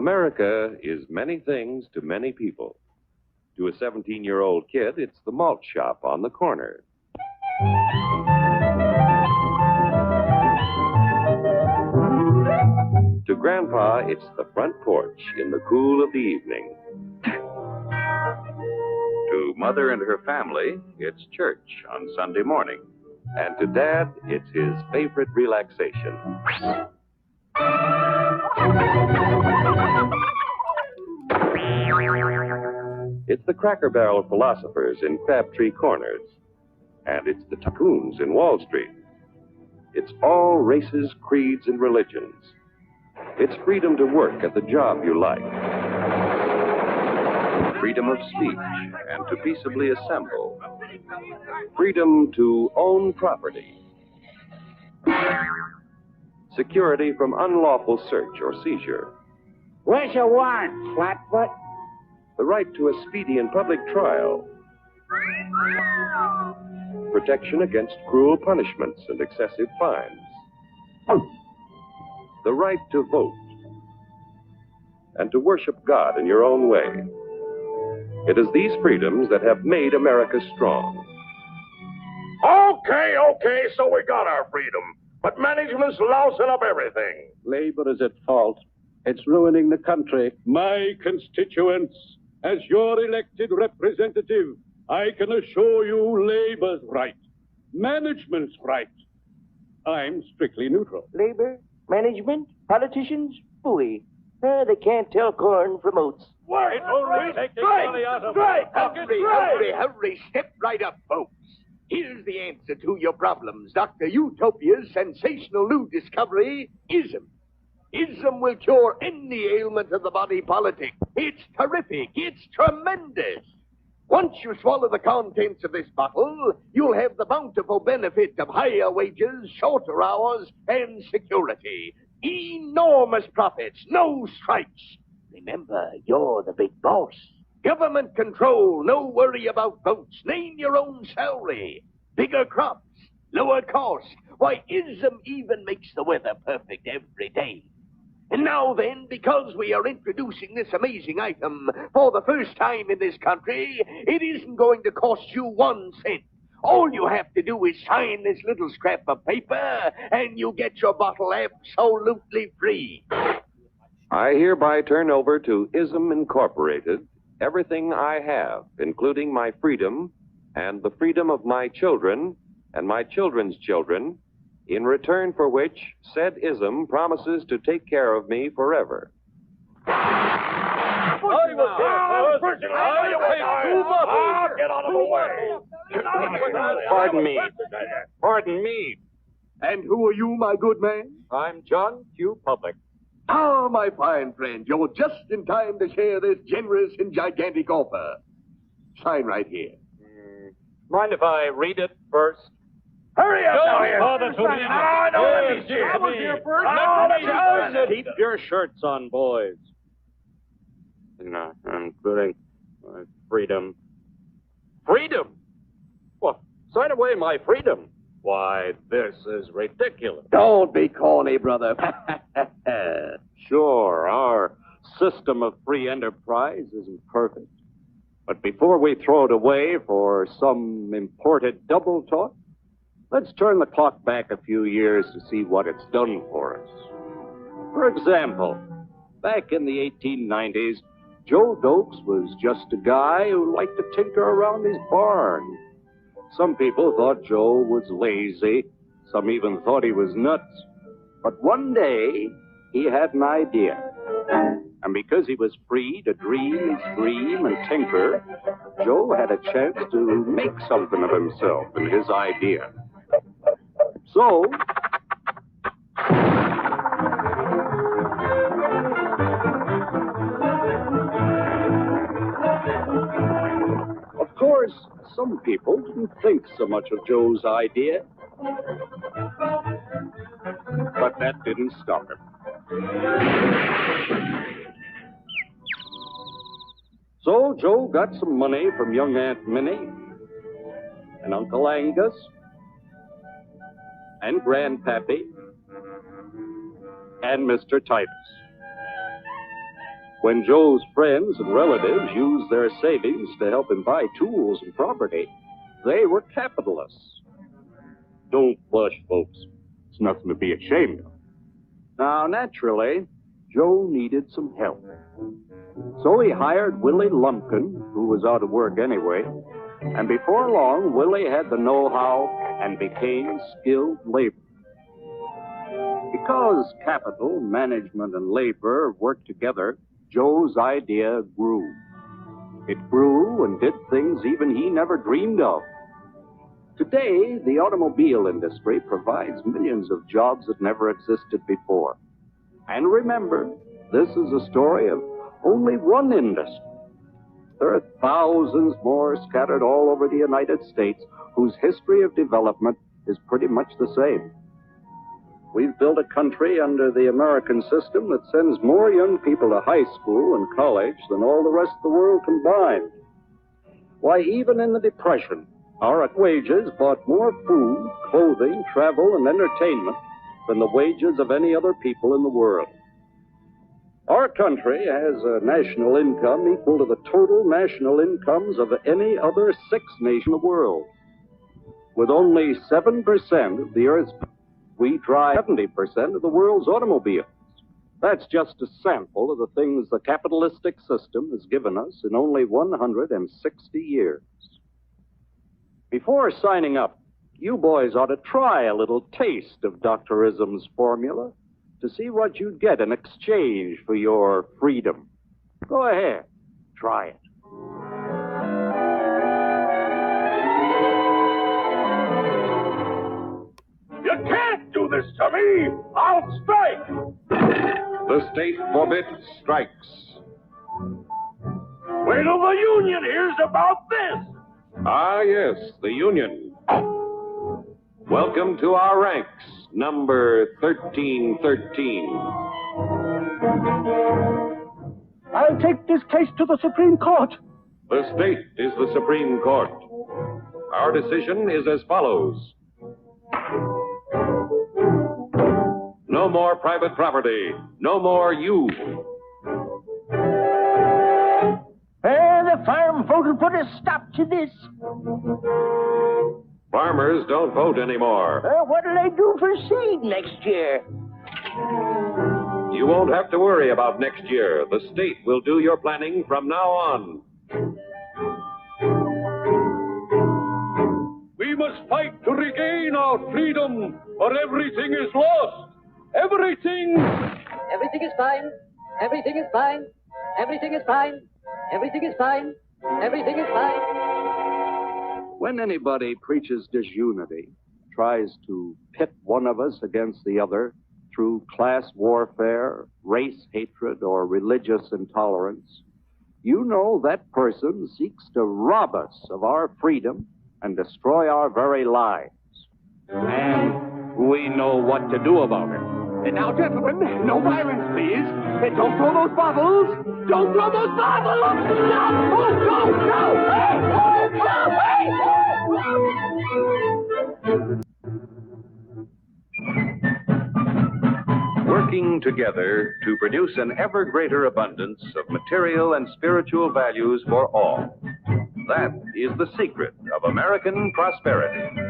America is many things to many people. To a 17-year-old kid, it's the malt shop on the corner. To Grandpa, it's the front porch in the cool of the evening. To Mother and her family, it's church on Sunday morning. And to Dad, it's his favorite relaxation. It's the Cracker Barrel philosophers in Crabtree Corners. And it's the tycoons in Wall Street. It's all races, creeds, and religions. It's freedom to work at the job you like. Freedom of speech and to peaceably assemble. Freedom to own property. Security from unlawful search or seizure. Where's your warrant, flatfoot? The right to a speedy and public trial. Protection against cruel punishments and excessive fines. The right to vote. And to worship God in your own way. It is these freedoms that have made America strong. Okay, so we got our freedom. But management's lousing up everything. Labor is at fault. It's ruining the country. My constituents, as your elected representative, I can assure you Labor's right. Management's right. I'm strictly neutral. Labor, management, politicians, phooey. They can't tell corn from oats. Wait, Take the money out of my pocket. Hurry, step right up, folks. Here's the answer to your problems. Dr. Utopia's sensational new discovery, ISM. ISM will cure any ailment of the body politic. It's terrific. It's tremendous. Once you swallow the contents of this bottle, you'll have the bountiful benefit of higher wages, shorter hours, and security. Enormous profits, no strikes. Remember, you're the big boss. Government control, no worry about votes. Name your own salary. Bigger crops, lower cost. Why, ISM even makes the weather perfect every day. And now then, because we are introducing this amazing item for the first time in this country, it isn't going to cost you 1 cent. All you have to do is sign this little scrap of paper, and you get your bottle absolutely free. I hereby turn over to ISM Incorporated everything I have, including my freedom and the freedom of my children and my children's children, in return for which said ISM promises to take care of me forever. Get out of the way. Pardon me. And who are you, my good man? I'm John Q. Public. Ah, my fine friend, you're just in time to share this generous and gigantic offer. Sign right here. Mind if I read it first? Hurry up, Keep your shirts on, boys. No, including my freedom. Freedom? Well, sign away my freedom. Why, this is ridiculous. Don't be corny, brother. Sure, our system of free enterprise isn't perfect. But before we throw it away for some imported double talk, let's turn the clock back a few years to see what it's done for us. For example, back in the 1890s, Joe Dokes was just a guy who liked to tinker around his barn. Some people thought Joe was lazy. Some even thought he was nuts. But one day, he had an idea. And because he was free to dream and dream and tinker, Joe had a chance to make something of himself and his idea. So, of course, some people didn't think so much of Joe's idea. But that didn't stop him. So Joe got some money from young Aunt Minnie and Uncle Angus and Grandpappy and Mr. Titus. When Joe's friends and relatives used their savings to help him buy tools and property, they were capitalists. Don't blush, folks. It's nothing to be ashamed of. Now, naturally, Joe needed some help. So he hired Willie Lumpkin, who was out of work anyway, and before long, Willie had the know-how and became skilled labor. Because capital, management, and labor worked together, Joe's idea grew. It grew and did things even he never dreamed of. Today, the automobile industry provides millions of jobs that never existed before. And remember, this is a story of only one industry. There are thousands more scattered all over the United States whose history of development is pretty much the same. We've built a country under the American system that sends more young people to high school and college than all the rest of the world combined. Why, even in the Depression, our wages bought more food, clothing, travel, and entertainment than the wages of any other people in the world. Our country has a national income equal to the total national incomes of any other sixth nation in the world. With only 7% of the Earth's we drive 70% of the world's automobiles. That's just a sample of the things the capitalistic system has given us in only 160 years. Before signing up, you boys ought to try a little taste of Dr. Ism's formula to see what you'd get in exchange for your freedom. Go ahead, try it. You can't do this to me! I'll strike! The state forbids strikes. Wait till the union hears about this! Ah, yes, the Union. Welcome to our ranks, number 1313. I'll take this case to the Supreme Court. The state is the Supreme Court. Our decision is as follows. No more private property. No more you. The farm vote will put a stop to this. Farmers don't vote anymore. What'll they do for seed next year? You won't have to worry about next year. The state will do your planning from now on. We must fight to regain our freedom, or everything is lost. Everything! Everything is fine. Everything is fine. Everything is fine. Everything is fine. Everything is fine. When anybody preaches disunity, tries to pit one of us against the other through class warfare, race hatred, or religious intolerance, you know that person seeks to rob us of our freedom and destroy our very lives. And we know what to do about it. Now, gentlemen, no violence, please. Don't throw those bottles. Don't throw those bottles. No! Oh, no! Hey! Working together to produce an ever greater abundance of material and spiritual values for all. That is the secret of American prosperity.